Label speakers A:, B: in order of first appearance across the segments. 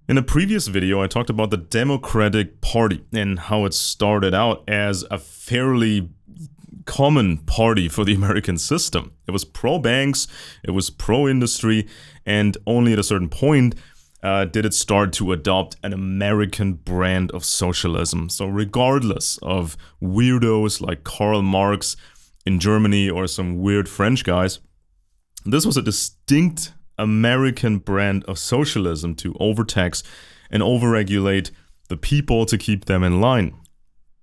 A: In a previous video, I talked about the Democratic Party and how it started out as a fairly common party for the American system. It was pro-banks, it was pro-industry, and only at a certain point did it start to adopt an American brand of socialism. So regardless of weirdos like Karl Marx in Germany or some weird French guys, this was a distinct American brand of socialism to overtax and overregulate the people to keep them in line.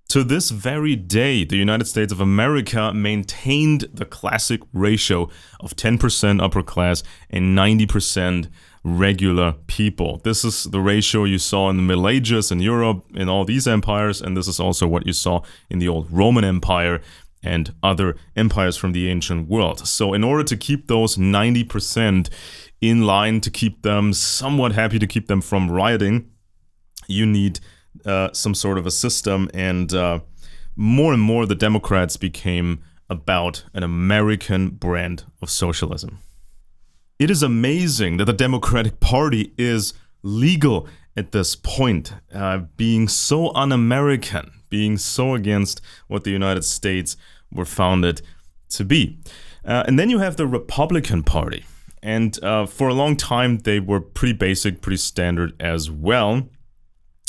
A: To this very day, the United States of America maintained the classic ratio of 10% upper class and 90% regular people. This is the ratio you saw in the Middle Ages in Europe, in all these empires, and this is also what you saw in the old Roman Empire and other empires from the ancient world. So in order to keep those 90% in line, to keep them somewhat happy, to keep them from rioting, you need some sort of a system, and more the Democrats became about an American brand of socialism. It is amazing that the Democratic Party is legal at this point, being so un-American, being so against what the United States were founded to be. And then you have the Republican Party. And for a long time, they were pretty basic, pretty standard as well.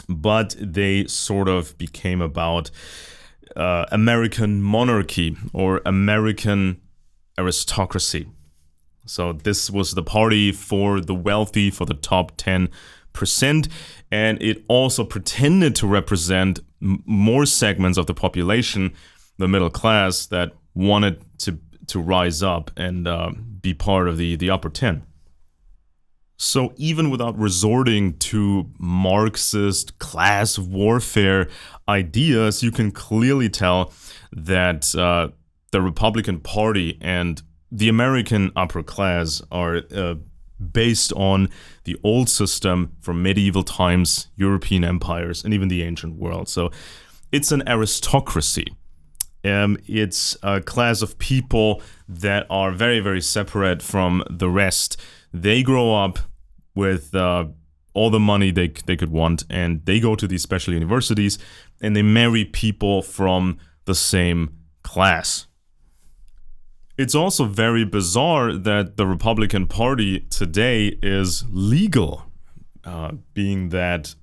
A: But they sort of became about American monarchy or American aristocracy. So this was the party for the wealthy, for the top 10%. And it also pretended to represent more segments of the population, the middle class, that wanted to rise up and be part of the upper 10. So even without resorting to Marxist class warfare ideas, you can clearly tell that the Republican Party and the American upper class are based on the old system from medieval times, European empires, and even the ancient world. So it's an aristocracy. It's a class of people that are very, very separate from the rest. They grow up with all the money they could want, and they go to these special universities, and they marry people from the same class. It's also very bizarre that the Republican Party today is legal, being that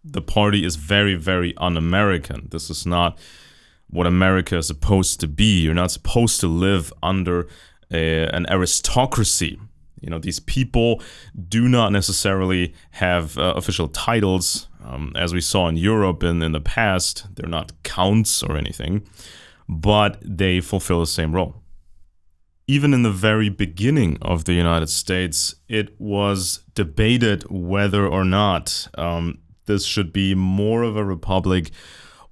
A: the party is very, very un-American. This is not what America is supposed to be. You're not supposed to live under an aristocracy. You know, these people do not necessarily have official titles, as we saw in Europe in the past. They're not counts or anything, but they fulfill the same role. Even in the very beginning of the United States, it was debated whether or not this should be more of a republic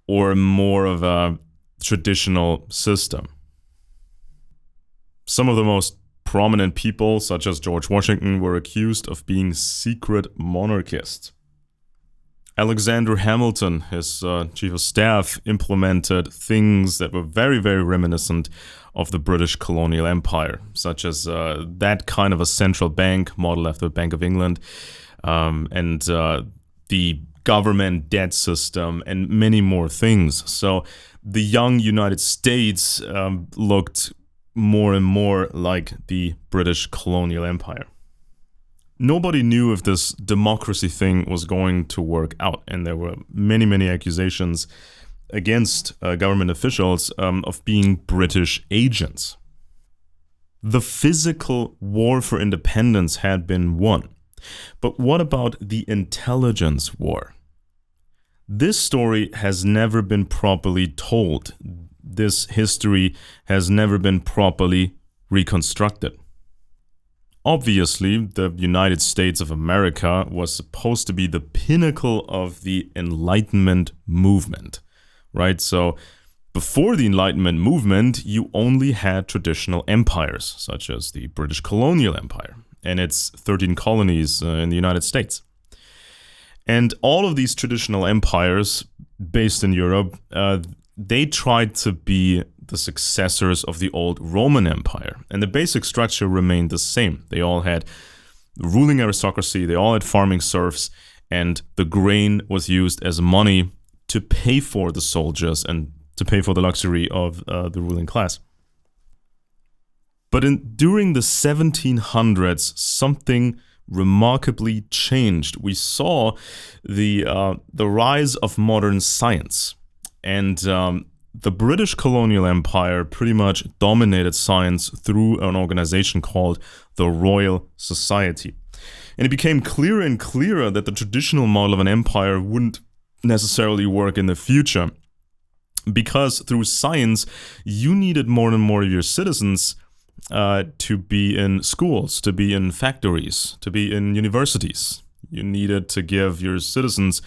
A: or more of a traditional system. Some of the most prominent people, such as George Washington, were accused of being secret monarchists. Alexander Hamilton, his chief of staff, implemented things that were very, very reminiscent of the British colonial empire, such as that kind of a central bank modeled after the Bank of England, and the government debt system, and many more things. So the young United States looked more and more like the British colonial empire. Nobody knew if this democracy thing was going to work out, and there were many, many accusations against government officials of being British agents. The physical war for independence had been won. But what about the intelligence war? This story has never been properly told. This history has never been properly reconstructed. Obviously, the United States of America was supposed to be the pinnacle of the Enlightenment movement, right? So before the Enlightenment movement, you only had traditional empires, such as the British colonial empire and its 13 colonies in the United States. And all of these traditional empires based in Europe, they tried to be the successors of the old Roman Empire. And the basic structure remained the same. They all had ruling aristocracy, they all had farming serfs, and the grain was used as money to pay for the soldiers and to pay for the luxury of the ruling class. But during the 1700s, something remarkably changed. We saw the rise of modern science, and the British colonial empire pretty much dominated science through an organization called the Royal Society. And it became clearer and clearer that the traditional model of an empire wouldn't necessarily work in the future, because through science, you needed more and more of your citizens to be in schools, to be in factories, to be in universities. You needed to give your citizens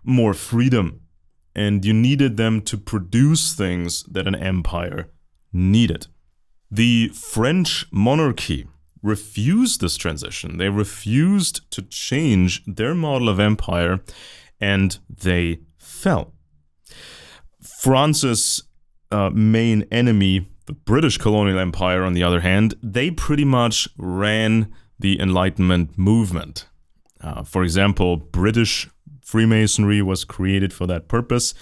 A: more freedom, and you needed them to produce things that an empire needed. The French monarchy refused this transition. They refused to change their model of empire, and they fell. France's main enemy, the British colonial empire, on the other hand, they pretty much ran the Enlightenment movement. For example, British Freemasonry was created for that purpose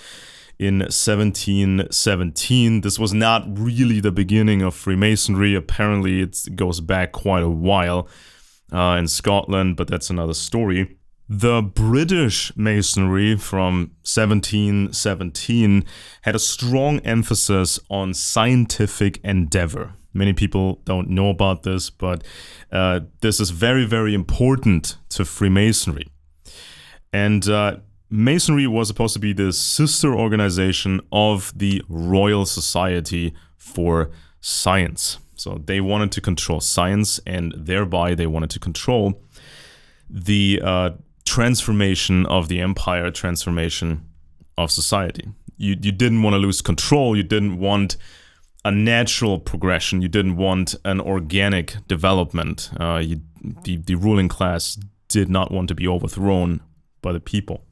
A: in 1717. This was not really the beginning of Freemasonry. Apparently, it goes back quite a while in Scotland, but that's another story. The British Masonry from 1717 had a strong emphasis on scientific endeavor. Many people don't know about this, but this is very, very important to Freemasonry. And Masonry was supposed to be the sister organization of the Royal Society for Science. So they wanted to control science, and thereby they wanted to control the transformation of the empire, transformation of society. You didn't want to lose control. You didn't want a natural progression. You didn't want an organic development. The ruling class did not want to be overthrown by the people.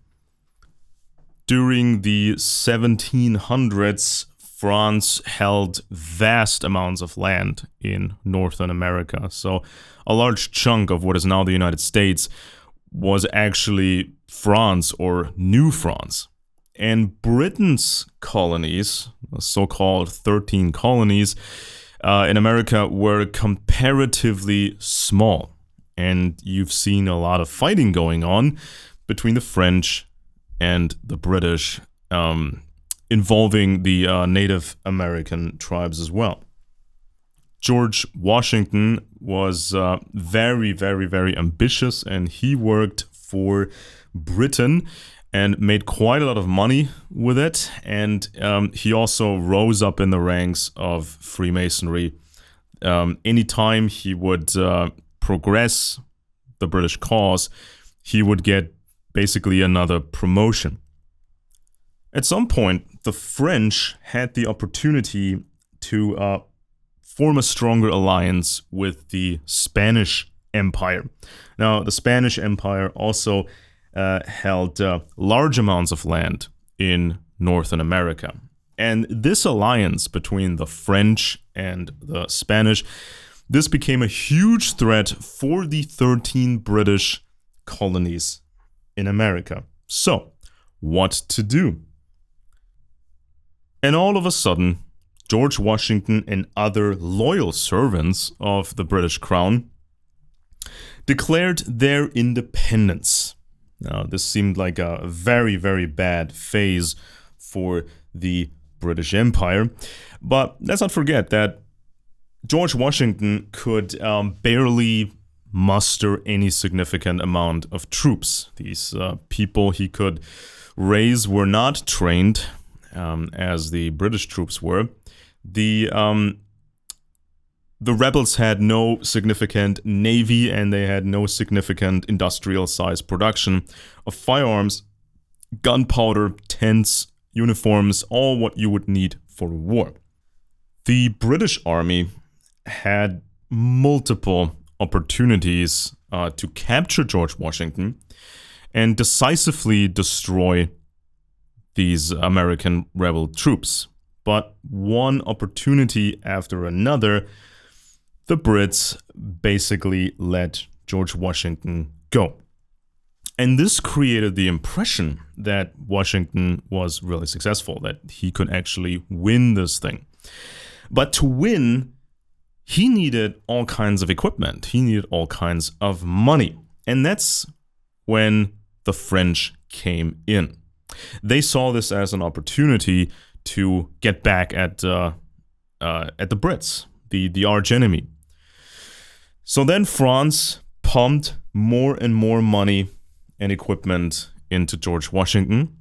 A: During the 1700s, France held vast amounts of land in Northern America. So a large chunk of what is now the United States was actually France, or New France. And Britain's colonies, the so-called 13 colonies in America, were comparatively small. And you've seen a lot of fighting going on between the French and the British, involving the Native American tribes as well. George Washington was very, very, very ambitious, and he worked for Britain and made quite a lot of money with it. And he also rose up in the ranks of Freemasonry. Anytime he would progress the British cause, he would get basically another promotion. At some point, the French had the opportunity to form a stronger alliance with the Spanish Empire. Now, the Spanish Empire also held large amounts of land in Northern America. And this alliance between the French and the Spanish, this became a huge threat for the 13 British colonies in America. So, what to do? And all of a sudden, George Washington and other loyal servants of the British Crown declared their independence. Now, this seemed like a very, very bad phase for the British Empire. But let's not forget that George Washington could barely muster any significant amount of troops. These people he could raise were not trained as the British troops were. The rebels had no significant navy, and they had no significant industrial size production of firearms, gunpowder, tents, uniforms, all what you would need for a war. The British Army had multiple opportunities to capture George Washington and decisively destroy these American rebel troops. But one opportunity after another, the Brits basically let George Washington go. And this created the impression that Washington was really successful, that he could actually win this thing. But to win, he needed all kinds of equipment. He needed all kinds of money. And that's when the French came in. They saw this as an opportunity to get back at the Brits, the arch enemy. So then France pumped more and more money and equipment into George Washington,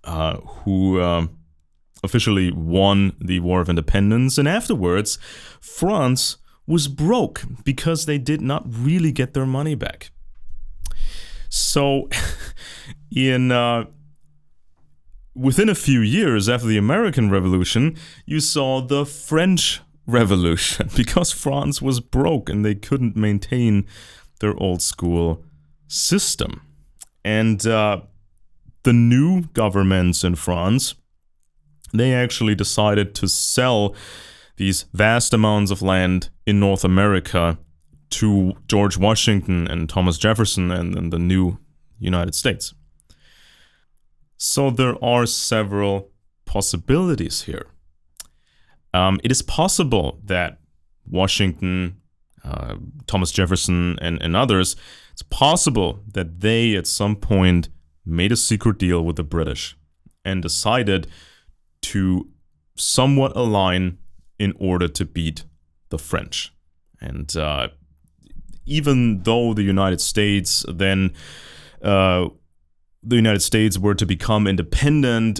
A: who officially won the War of Independence. And afterwards, France was broke because they did not really get their money back. So within a few years after the American Revolution, you saw the French Revolution because France was broke and they couldn't maintain their old school system. And the new governments in France, they actually decided to sell these vast amounts of land in North America to George Washington and Thomas Jefferson and the new United States. So there are several possibilities here. It is possible that Washington, Thomas Jefferson, and others, it's possible that they at some point made a secret deal with the British and decided to somewhat align in order to beat the French. And even though the United States then were to become independent,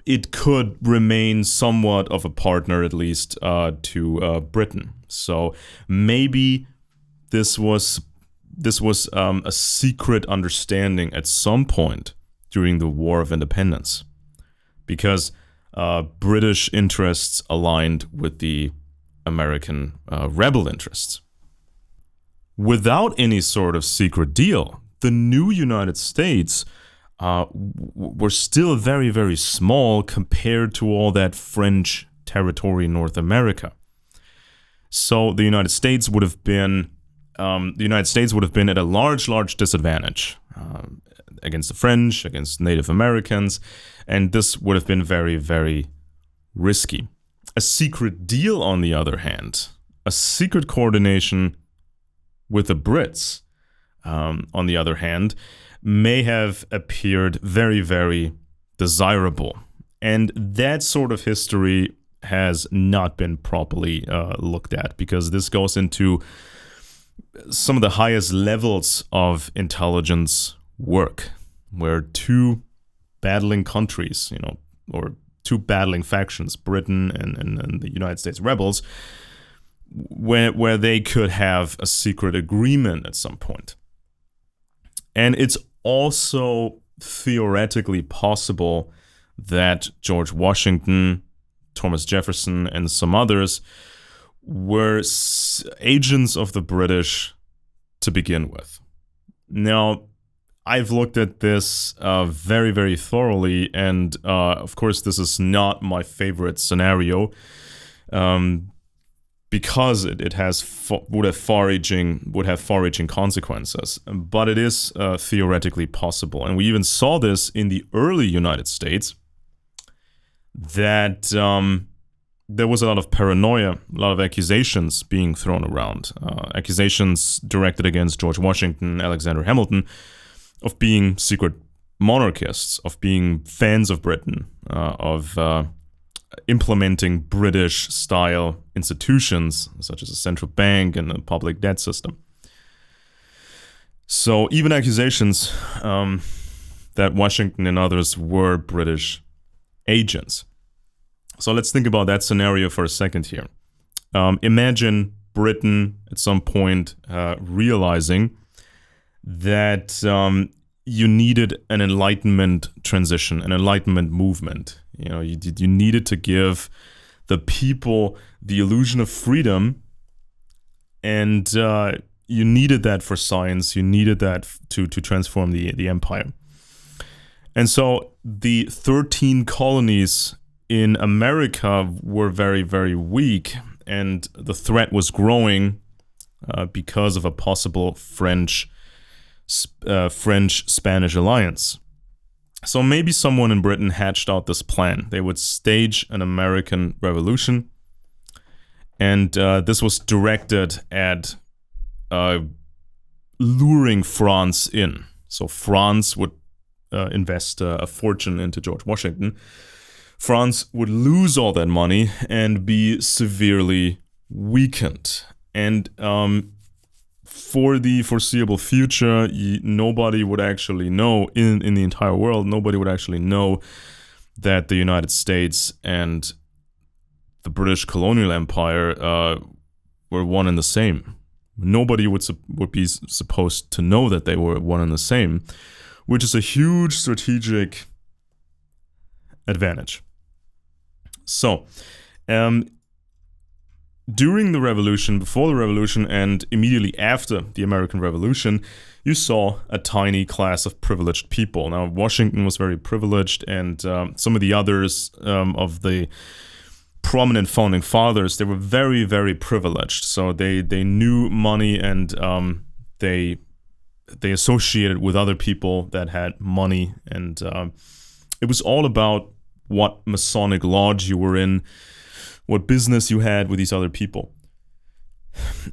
A: it could remain somewhat of a partner, at least, to Britain. So maybe this was a secret understanding at some point during the War of Independence, because British interests aligned with the American rebel interests. Without any sort of secret deal, the new United States were still very, very small compared to all that French territory in North America. So the United States would have been at a large disadvantage against the French, against Native Americans, and this would have been very, very risky. A secret deal, on the other hand, a secret coordination with the Brits, on the other hand, may have appeared very, very desirable. And that sort of history has not been properly looked at, because this goes into some of the highest levels of intelligence work, where two battling countries, or two battling factions, Britain and the United States rebels, where they could have a secret agreement at some point. And it's also theoretically possible that George Washington, Thomas Jefferson, and some others were agents of the British to begin with. Now, I've looked at this very, very thoroughly, and of course, this is not my favorite scenario, because it would have far-reaching consequences. But it is theoretically possible, and we even saw this in the early United States, that there was a lot of paranoia, a lot of accusations being thrown around, accusations directed against George Washington, Alexander Hamilton, of being secret monarchists, of being fans of Britain, of implementing British-style institutions, such as a central bank and a public debt system. So even accusations that Washington and others were British agents. So let's think about that scenario for a second here. Imagine Britain at some point realizing that you needed an Enlightenment transition, an Enlightenment movement. You needed to give the people the illusion of freedom, and you needed that for science. You needed that to transform the empire. And so the 13 colonies in America were very, very weak, and the threat was growing because of a possible French French-Spanish alliance. So maybe someone in Britain hatched out this plan. They would stage an American revolution, and this was directed at luring France in. So France would invest a fortune into George Washington. France would lose all that money and be severely weakened. And for the foreseeable future, nobody would actually know, in the entire world, nobody would actually know that the United States and the British colonial empire were one and the same. Nobody would be supposed to know that they were one and the same, which is a huge strategic advantage. So, during the revolution, before the revolution, and immediately after the American Revolution, you saw a tiny class of privileged people. Now, Washington was very privileged, and some of the others of the prominent founding fathers, they were very, very privileged. So they knew money, and they associated with other people that had money, and it was all about what Masonic lodge you were in, what business you had with these other people.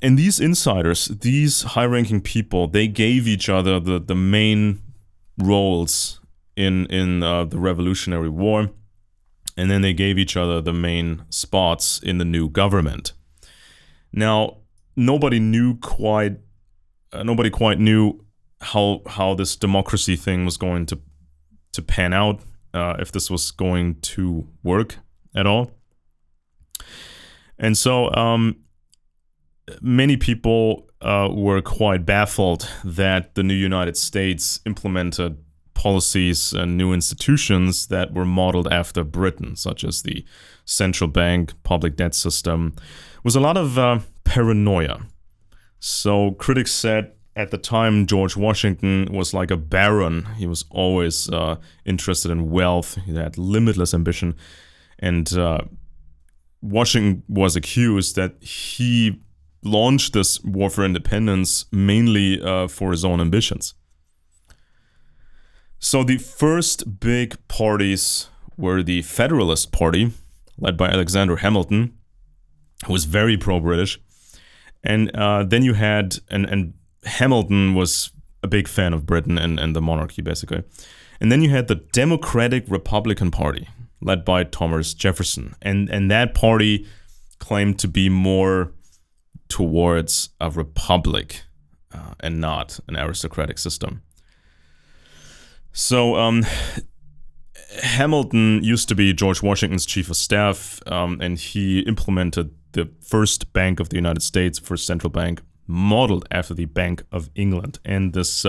A: And these insiders, these high-ranking people, they gave each other the main roles in the Revolutionary War, and then they gave each other the main spots in the new government. Now, nobody quite knew how this democracy thing was going to pan out, if this was going to work at all. And so many people were quite baffled that the new United States implemented policies and new institutions that were modeled after Britain, such as the central bank, public debt system. It was a lot of paranoia. So critics said at the time George Washington was like a baron. He was always interested in wealth. He had limitless ambition. And Washington was accused that he launched this war for independence mainly for his own ambitions. So the first big parties were the Federalist Party, led by Alexander Hamilton, who was very pro-British. And then you had, and Hamilton was a big fan of Britain and the monarchy, basically. And then you had the Democratic Republican Party, led by Thomas Jefferson. And that party claimed to be more towards a republic and not an aristocratic system. So Hamilton used to be George Washington's chief of staff, and he implemented the first Bank of the United States, first central bank, modeled after the Bank of England. And this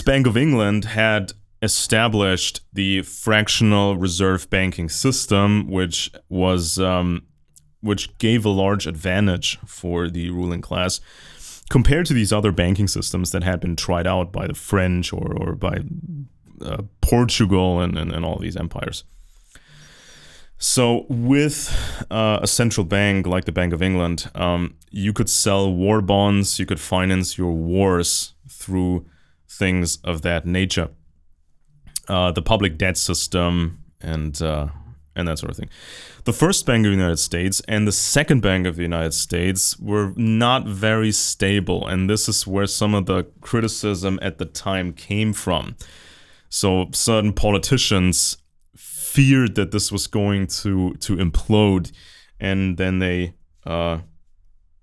A: Bank of England had established the fractional reserve banking system, which gave a large advantage for the ruling class compared to these other banking systems that had been tried out by the French or by Portugal and all these empires. So with a central bank like the Bank of England, you could sell war bonds, you could finance your wars through things of that nature. The public debt system and that sort of thing. The first Bank of the United States and the second Bank of the United States were not very stable, and this is where some of the criticism at the time came from. So certain politicians feared that this was going to implode, and then they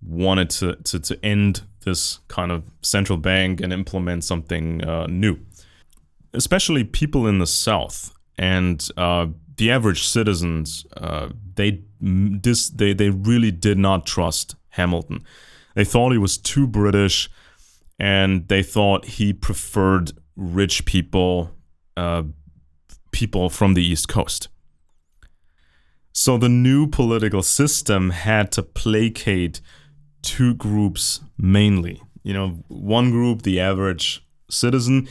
A: wanted to end this kind of central bank and implement something new. Especially people in the South and the average citizens, they really did not trust Hamilton. They thought he was too British, and they thought he preferred rich people, people from the East Coast. So the new political system had to placate two groups mainly. You know, one group, the average citizen,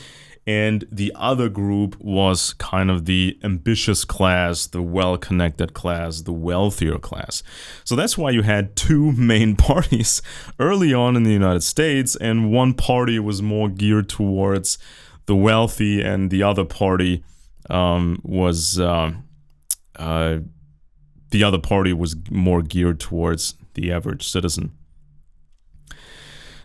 A: And the other group was kind of the ambitious class, the well-connected class, the wealthier class. So that's why you had two main parties early on in the United States, and one party was more geared towards the wealthy, and the other party was more geared towards the average citizen.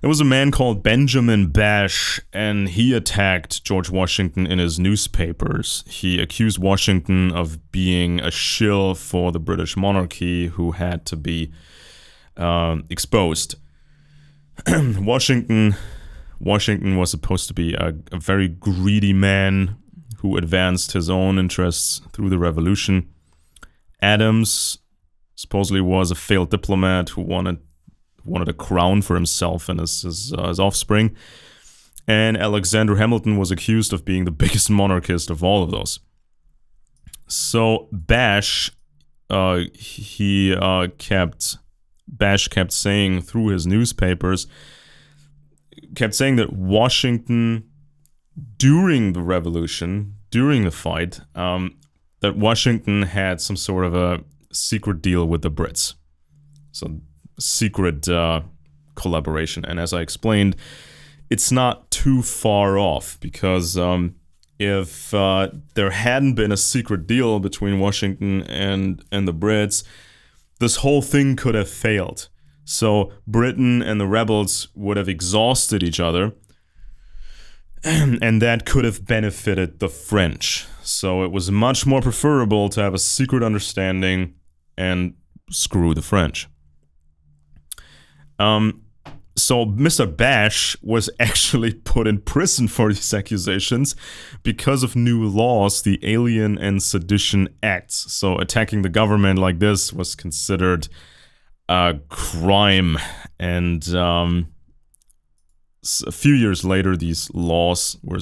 A: There was a man called Benjamin Bash, and he attacked George Washington in his newspapers. He accused Washington of being a shill for the British monarchy who had to be exposed. Washington was supposed to be a very greedy man who advanced his own interests through the revolution. Adams supposedly was a failed diplomat who wanted a crown for himself and his offspring. And Alexander Hamilton was accused of being the biggest monarchist of all of those. So Bash kept saying through his newspapers, that Washington, during the revolution, during the fight, that Washington had some sort of a secret deal with the Brits. So secret collaboration. And as I explained, it's not too far off, because if there hadn't been a secret deal between Washington and the Brits, this whole thing could have failed. So Britain and the rebels would have exhausted each other, and that could have benefited the French. So it was much more preferable to have a secret understanding and screw the French. So Mr. Bash was actually put in prison for these accusations because of new laws, the Alien and Sedition Acts. So attacking the government like this was considered a crime. And a few years later, these laws were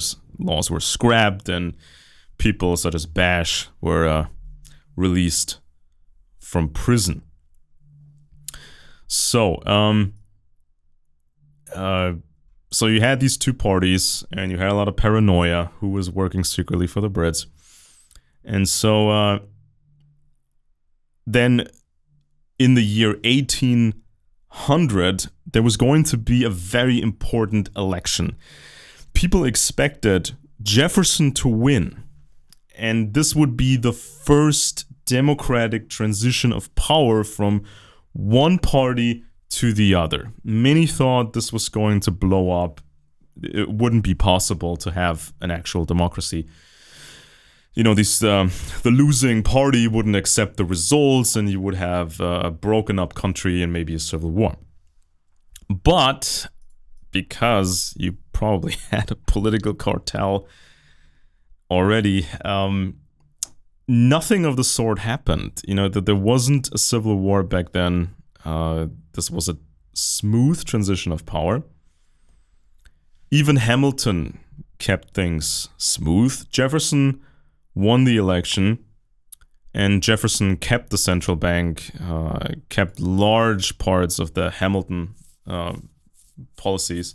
A: scrapped, and people such as Bash were released from prison. So, so you had these two parties, and you had a lot of paranoia who was working secretly for the Brits. And so, then in the year 1800, there was going to be a very important election. People expected Jefferson to win, and this would be the first democratic transition of power from one party to the other. Many thought this was going to blow up. It wouldn't be possible to have an actual democracy. You know, the losing party wouldn't accept the results, and you would have a broken up country and maybe a civil war. But because you probably had a political cartel already, nothing of the sort happened. You know, that there wasn't a civil war back then. This was a smooth transition of power. Even Hamilton kept things smooth. Jefferson won the election, and Jefferson kept the central bank, kept large parts of the Hamilton policies.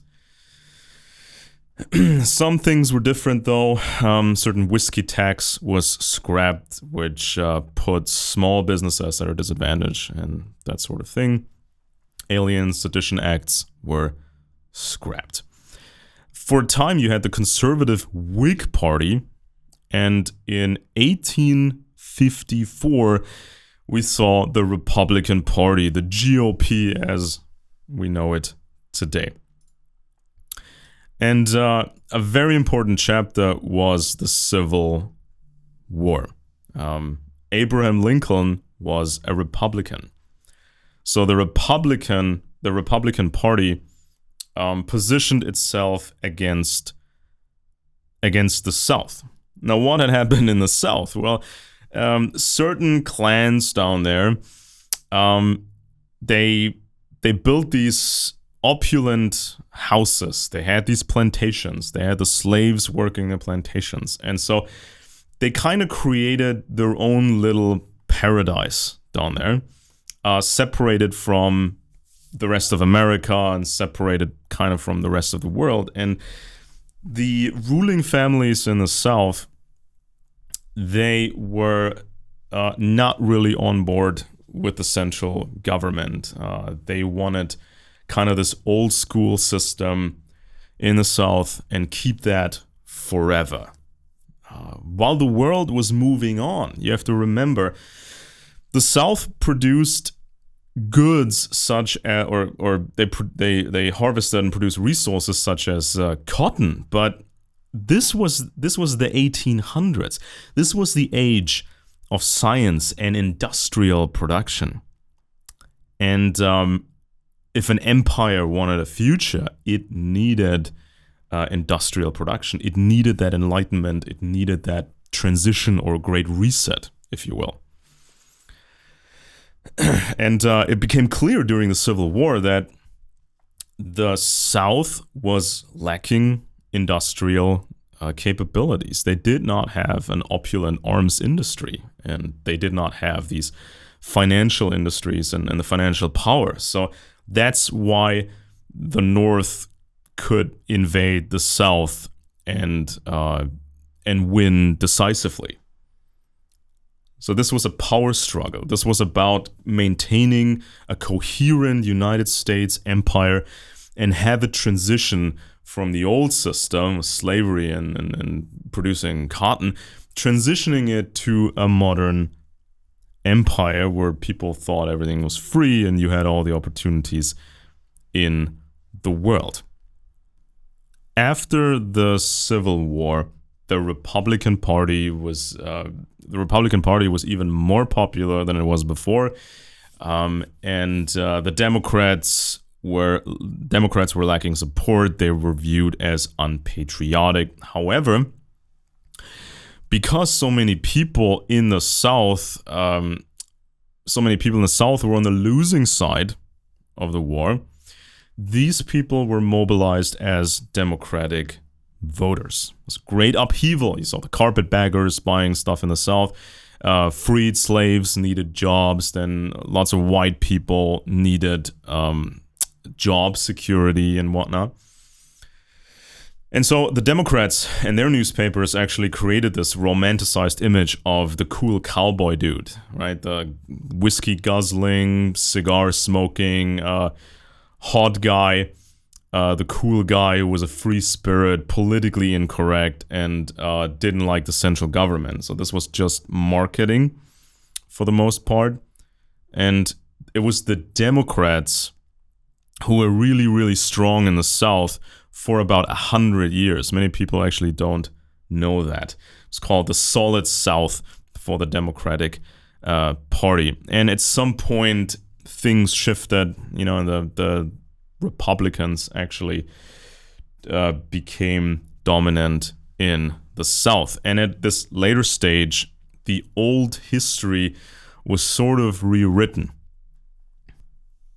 A: Some things were different, though. Certain whiskey tax was scrapped, which put small businesses at a disadvantage and that sort of thing. Alien Sedition Acts were scrapped. For a time, you had the conservative Whig Party, and in 1854, we saw the Republican Party, the GOP as we know it today. And a very important chapter was the Civil War. Abraham Lincoln was a Republican. So the Republican Party positioned itself against the South. Now, what had happened in the South? Well, certain clans down there, they built these opulent houses. They had these plantations. They had the slaves working the plantations. And so they kind of created their own little paradise down there, separated from the rest of America and separated kind of from the rest of the world. And the ruling families in the South, they were not really on board with the central government. They wanted kind of this old school system in the South and keep that forever. While the world was moving on, you have to remember, the South produced goods such as, or they harvested and produced resources such as cotton, but this was the 1800s. This was the age of science and industrial production. And if an empire wanted a future, it needed industrial production. It needed that enlightenment. It needed that transition or great reset, if you will. And it became clear during the Civil War that the South was lacking industrial capabilities. They did not have an opulent arms industry, and they did not have these financial industries and the financial power. So that's why the North could invade the South and win decisively. So this was a power struggle. This was about maintaining a coherent United States empire and have a transition from the old system, slavery and producing cotton, transitioning it to a modern empire where people thought everything was free and you had all the opportunities in the world. After the Civil War, the Republican Party was even more popular than it was before, and the Democrats were lacking support. They were viewed as unpatriotic. However, because so many people in the South were on the losing side of the war, these people were mobilized as Democratic voters. It was great upheaval. You saw the carpetbaggers buying stuff in the South. Freed slaves needed jobs. Then lots of white people needed job security and whatnot. And so the Democrats and their newspapers actually created this romanticized image of the cool cowboy dude, right? The whiskey guzzling, cigar smoking, hot guy, the cool guy who was a free spirit, politically incorrect, and didn't like the central government. So this was just marketing for the most part. And it was the Democrats who were really, really strong in the South for about 100 years. Many people actually don't know that. It's called the Solid South for the Democratic Party. And at some point, things shifted, and the Republicans actually became dominant in the South. And at this later stage, the old history was sort of rewritten.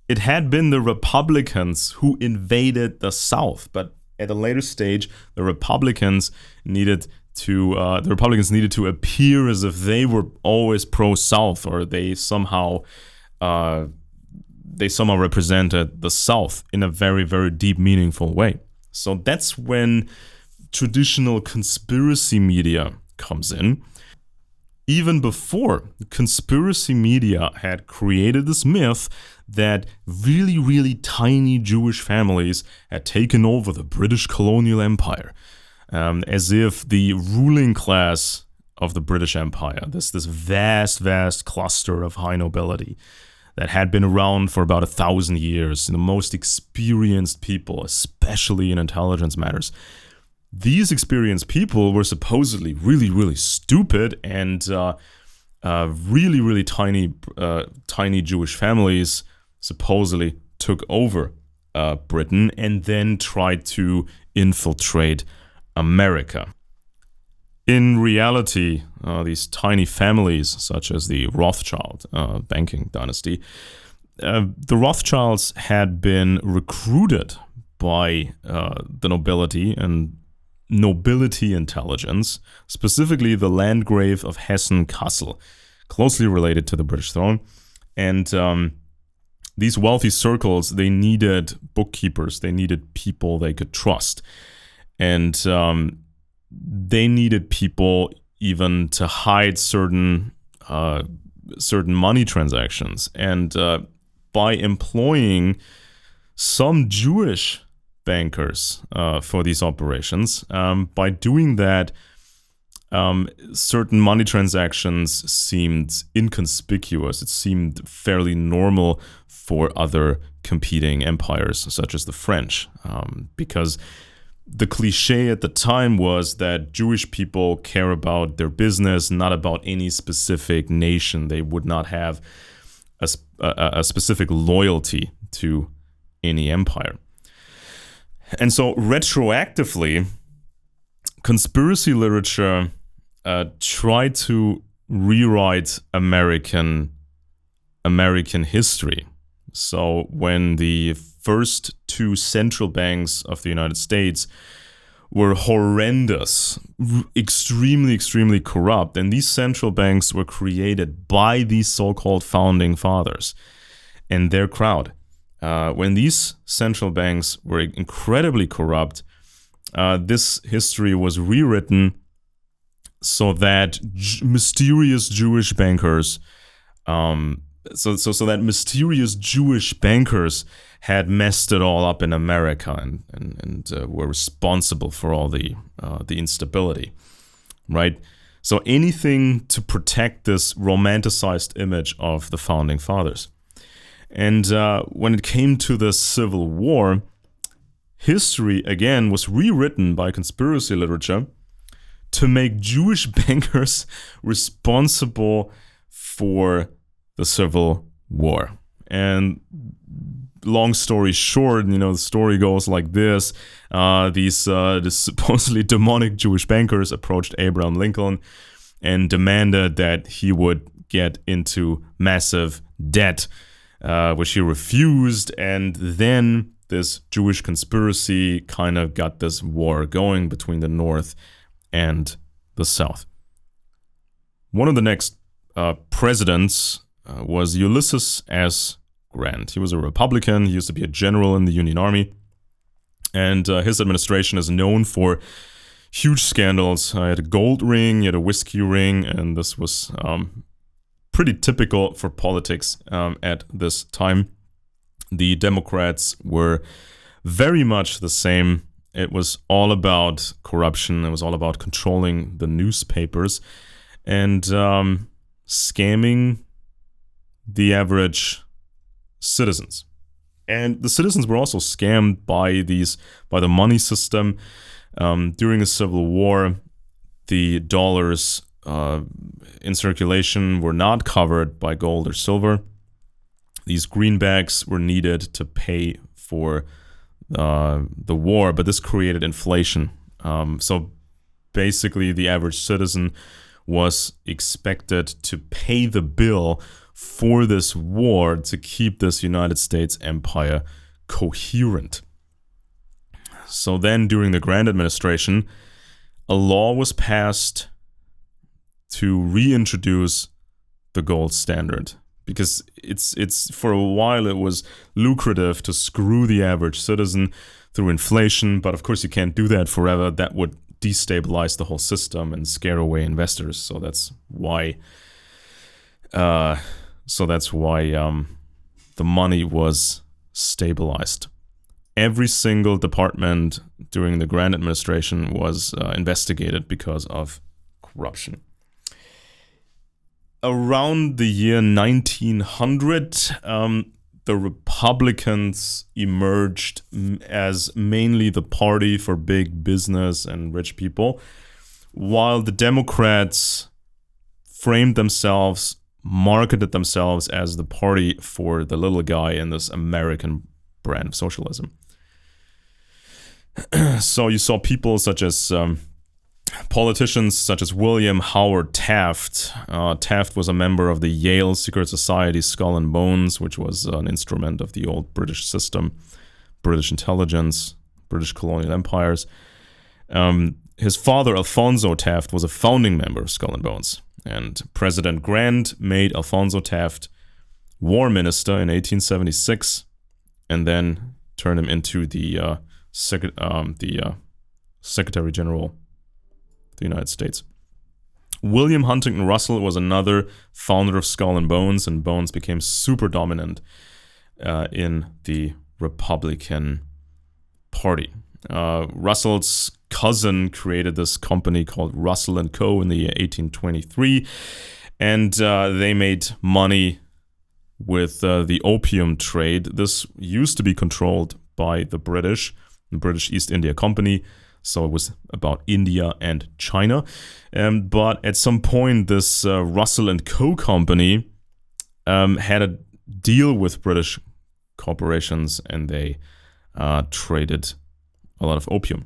A: It had been the Republicans who invaded the South, but at a later stage, the Republicans needed to appear as if they were always pro-South, or they somehow represented the South in a very, very deep, meaningful way. So that's when traditional conspiracy media comes in. Even before, conspiracy media had created this myth that really, really tiny Jewish families had taken over the British colonial empire, as if the ruling class of the British Empire, this vast, vast cluster of high nobility that had been around for about 1,000 years, the most experienced people, especially in intelligence matters. These experienced people were supposedly really, really stupid, and really, really tiny Jewish families supposedly took over Britain and then tried to infiltrate America. In reality, these tiny families, such as the Rothschild banking dynasty, the Rothschilds had been recruited by the nobility and nobility intelligence, specifically the Landgrave of Hessen-Kassel, closely related to the British throne. And these wealthy circles, they needed bookkeepers, they needed people they could trust. And they needed people even to hide certain money transactions. And by employing some Jewish bankers for these operations, by doing that, certain money transactions seemed inconspicuous. It seemed fairly normal for other competing empires, such as the French, because the cliche at the time was that Jewish people care about their business, not about any specific nation. They would not have a specific loyalty to any empire. And so retroactively, conspiracy literature tried to rewrite American history. So when the first two central banks of the United States were horrendous, extremely, extremely corrupt, and these central banks were created by these so-called founding fathers and their crowd. When these central banks were incredibly corrupt, this history was rewritten so that mysterious Jewish bankers, so that mysterious Jewish bankers had messed it all up in America and were responsible for all the instability, right? So anything to protect this romanticized image of the founding fathers. And when it came to the Civil War, history again was rewritten by conspiracy literature to make Jewish bankers responsible for the Civil War. And long story short, the story goes like this. These supposedly demonic Jewish bankers approached Abraham Lincoln and demanded that he would get into massive debt, which he refused. And then this Jewish conspiracy kind of got this war going between the North and the South. One of the next presidents was Ulysses S. Grant. He was a Republican. He used to be a general in the Union Army. And his administration is known for huge scandals. He had a gold ring, he had a whiskey ring, and this was pretty typical for politics at this time. The Democrats were very much the same. It was all about corruption. It was all about controlling the newspapers and scamming the average citizens. And the citizens were also scammed by the money system. During the Civil War, the dollars in circulation were not covered by gold or silver. These greenbacks were needed to pay for the war, but this created inflation. So basically, the average citizen was expected to pay the bill for this war to keep this United States empire coherent. So then, during the Grant administration, a law was passed to reintroduce the gold standard, because it's for a while it was lucrative to screw the average citizen through inflation, but of course you can't do that forever. That would destabilize the whole system and scare away investors. So that's why the money was stabilized. Every single department during the Grant administration was investigated because of corruption. Around the year 1900, the Republicans emerged as mainly the party for big business and rich people, while the Democrats marketed themselves as the party for the little guy in this American brand of socialism. So you saw people such as politicians such as William Howard Taft. Taft was a member of the Yale Secret Society Skull and Bones, which was an instrument of the old British system, British intelligence, British colonial empires. His father, Alphonso Taft, was a founding member of Skull and Bones. And President Grant made Alphonso Taft war minister in 1876, and then turned him into the Secretary General of the United States. William Huntington Russell was another founder of Skull and Bones became super dominant in the Republican Party. Russell's cousin created this company called Russell and Co. in the year 1823, and they made money with the opium trade. This used to be controlled by the British East India Company, so it was about India and China. But at some point, this Russell and Co. company had a deal with British corporations, and they traded a lot of opium.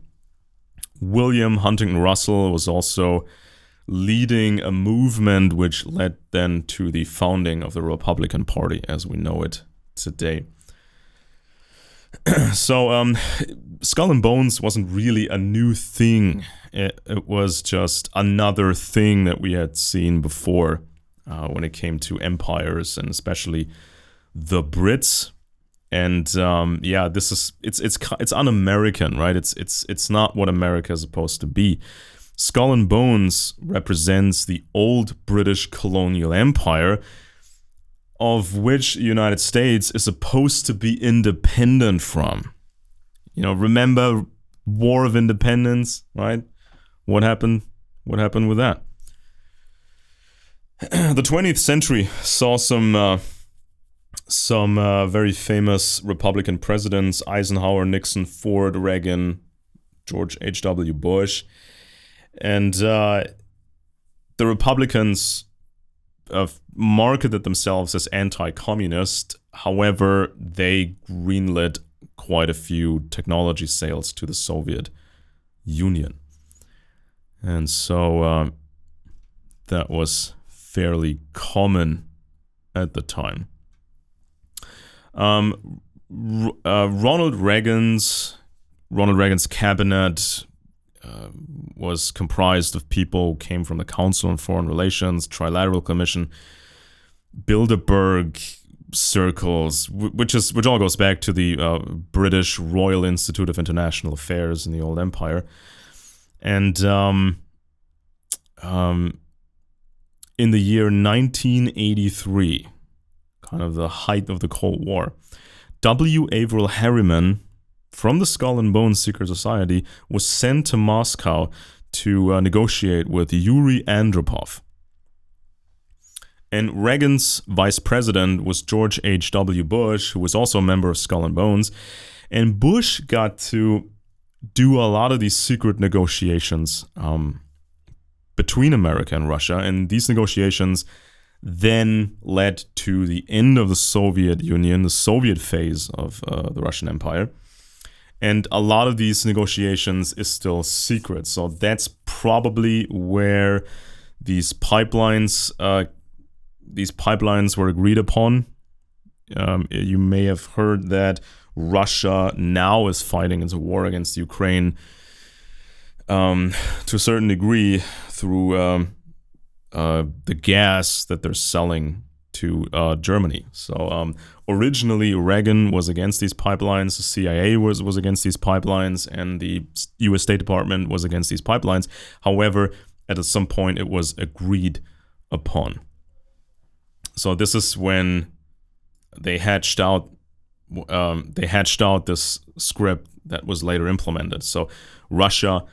A: William Huntington Russell was also leading a movement which led then to the founding of the Republican Party as we know it today. So Skull and Bones wasn't really a new thing. It was just another thing that we had seen before when it came to empires, and especially the Brits. And this is it's un-American, right? It's not what America is supposed to be. Skull and Bones represents the old British colonial empire, of which the United States is supposed to be independent from. You know, remember War of Independence, right? What happened? What happened with that? The 20th century saw some very famous Republican presidents: Eisenhower, Nixon, Ford, Reagan, George H.W. Bush. And the Republicans marketed themselves as anti-communist. However, they greenlit quite a few technology sales to the Soviet Union. And so that was fairly common at the time. Ronald Reagan's cabinet was comprised of people who came from the Council on Foreign Relations, Trilateral Commission, Bilderberg circles, which all goes back to the British Royal Institute of International Affairs in the old empire. And in the year 1983, kind of the height of the Cold War, W. Averill Harriman from the Skull and Bones Secret Society was sent to Moscow to negotiate with Yuri Andropov. And Reagan's vice president was George H.W. Bush, who was also a member of Skull and Bones. And Bush got to do a lot of these secret negotiations between America and Russia. And these negotiations then led to the end of the Soviet Union, the Soviet phase of the Russian Empire. And a lot of these negotiations is still secret. So that's probably where these pipelines were agreed upon. You may have heard that Russia now is fighting in a war against Ukraine to a certain degree through the gas that they're selling to Germany. So originally Reagan was against these pipelines, the CIA was against these pipelines, and the US State Department was against these pipelines. However, at some point it was agreed upon. So this is when they hatched out this script that was later implemented. So Russia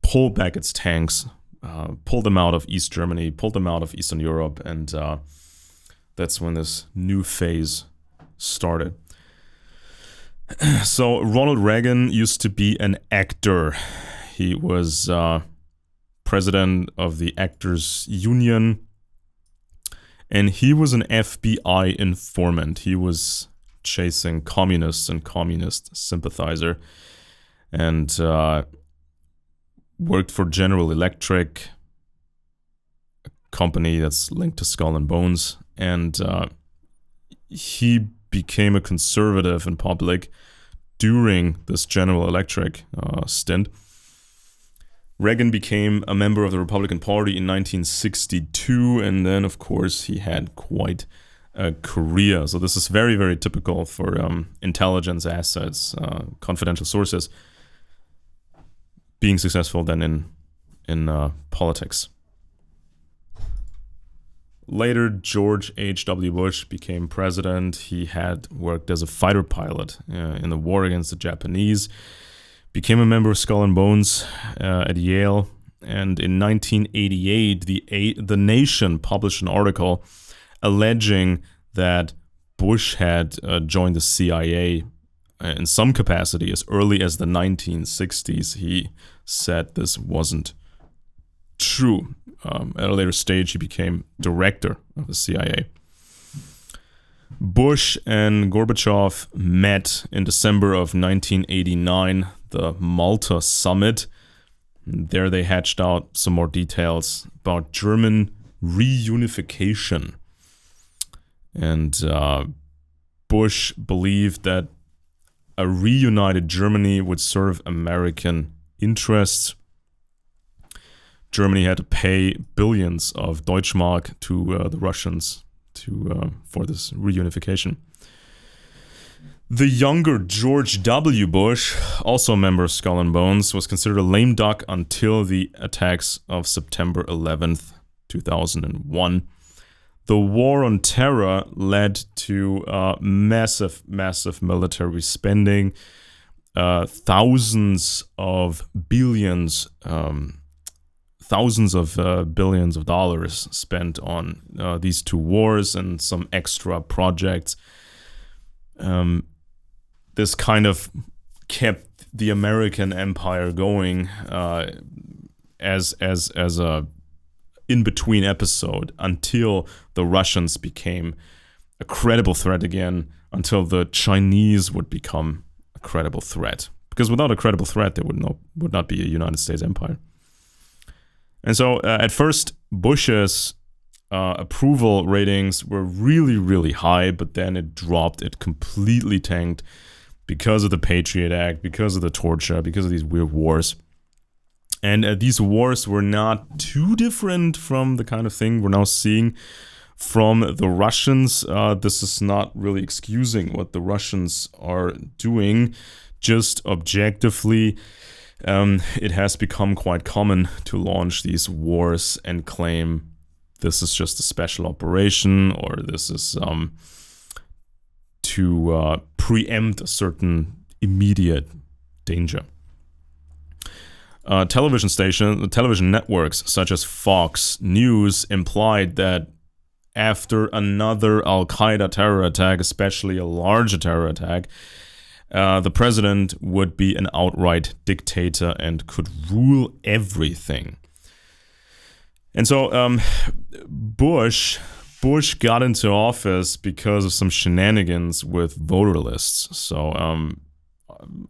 A: pulled back its tanks, pulled them out of East Germany, pulled them out of Eastern Europe, and that's when this new phase started. So Ronald Reagan used to be an actor. He was president of the Actors Union, and he was an FBI informant. He was chasing communists and communist sympathizer, and worked for General Electric, a company that's linked to Skull and Bones, and he became a conservative in public during this General Electric stint. Reagan became a member of the Republican Party in 1962, and then, of course, he had quite a career. So this is very, very typical for intelligence assets, confidential sources. being successful than in politics. Later, George H.W. Bush became president. He had worked as a fighter pilot in the war against the Japanese, became a member of Skull and Bones at Yale, and in 1988, the Nation published an article alleging that Bush had joined the CIA in some capacity as early as the 1960s. He said this wasn't true. At a later stage, he became director of the CIA. Bush and Gorbachev met in December of 1989, the Malta Summit. There they hatched out some more details about German reunification. And Bush believed that a reunited Germany would serve American interests. Germany had to pay billions of Deutschmark to the Russians for this reunification. The younger George W. Bush, also a member of Skull and Bones, was considered a lame duck until the attacks of September 11th, 2001. The war on terror led to massive military spending, thousands of billions of dollars spent on these two wars and some extra projects. This kind of kept the American empire going as a in-between episode until the Russians became a credible threat again, until the Chinese would become a credible threat. Because without a credible threat, there would not be a United States empire. And so at first, Bush's approval ratings were really, really high, but then it dropped. It completely tanked because of the Patriot Act, because of the torture, because of these weird wars. And these wars were not too different from the kind of thing we're now seeing from the Russians. This is not really excusing what the Russians are doing. Just objectively, it has become quite common to launch these wars and claim this is just a special operation, or this is to preempt a certain immediate danger. Television networks such as Fox News implied that after another Al-Qaeda terror attack, especially a larger terror attack, the president would be an outright dictator and could rule everything. And so Bush got into office because of some shenanigans with voter lists. So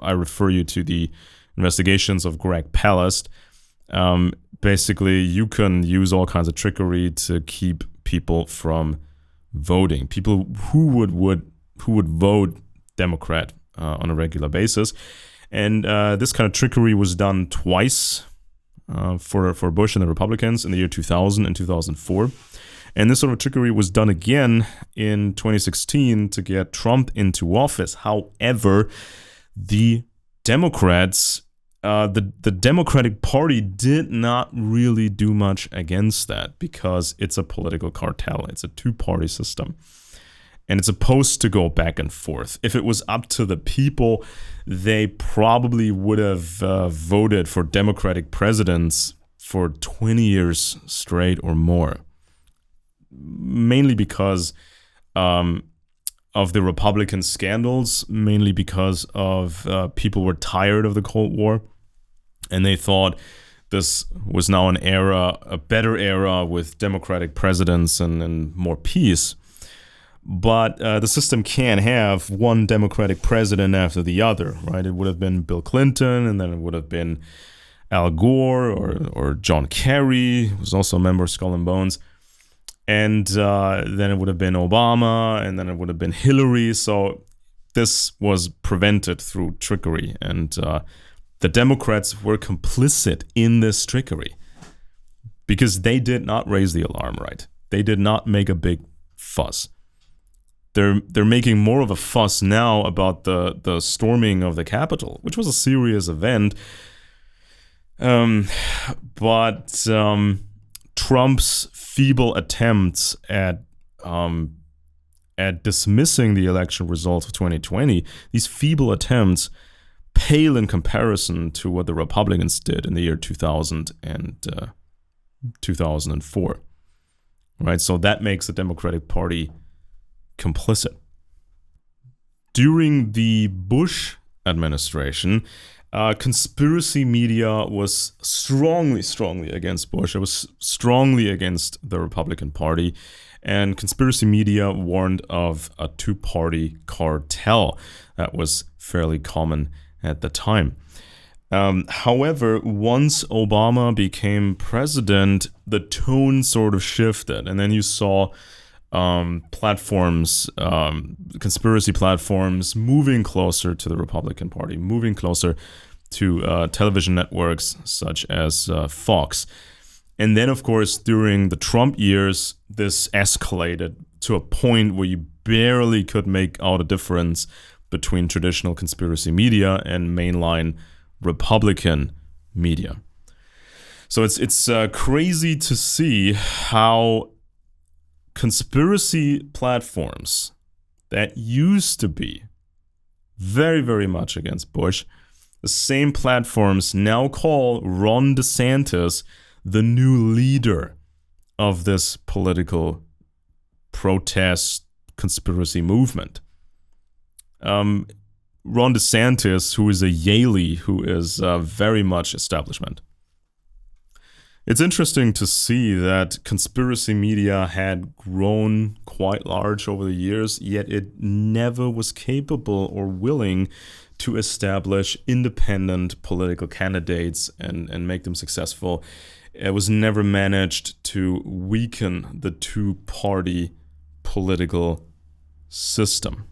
A: I refer you to the investigations of Greg Palast. Basically, you can use all kinds of trickery to keep people from voting. People who would vote Democrat on a regular basis. And this kind of trickery was done twice for Bush and the Republicans in the year 2000 and 2004. And this sort of trickery was done again in 2016 to get Trump into office. However, the Democrats, the Democratic Party did not really do much against that because it's a political cartel. It's a two-party system. And it's supposed to go back and forth. If it was up to the people, they probably would have voted for Democratic presidents for 20 years straight or more. Mainly because of the Republican scandals, mainly because of people were tired of the Cold War. And they thought this was now an era, a better era with Democratic presidents and more peace. But the system can't have one Democratic president after the other, right? It would have been Bill Clinton, and then it would have been Al Gore or John Kerry, who was also a member of Skull and Bones. And then it would have been Obama, and then it would have been Hillary. So this was prevented through trickery. And the Democrats were complicit in this trickery because they did not raise the alarm, right? They did not make a big fuss. They're making more of a fuss now about the storming of the Capitol, which was a serious event. Um, but Trump's feeble attempts at dismissing the election results of 2020, these feeble attempts pale in comparison to what the Republicans did in the year 2000 and 2004. Right? So that makes the Democratic Party complicit. During the Bush administration, conspiracy media was strongly against Bush. It was strongly against the Republican Party. And conspiracy media warned of a two-party cartel that was fairly common at the time. However, once Obama became president, the tone sort of shifted. And then you saw platforms, conspiracy platforms, moving closer to the Republican Party, moving closer to television networks such as Fox. And then, of course, during the Trump years, this escalated to a point where you barely could make out a difference between traditional conspiracy media and mainline Republican media. So it's crazy to see how conspiracy platforms that used to be very, very much against Bush, the same platforms now call Ron DeSantis the new leader of this political protest conspiracy movement. Ron DeSantis, who is a Yaley, who is very much establishment. It's interesting to see that conspiracy media had grown quite large over the years, yet it never was capable or willing to establish independent political candidates and make them successful. It was never managed to weaken the two-party political system.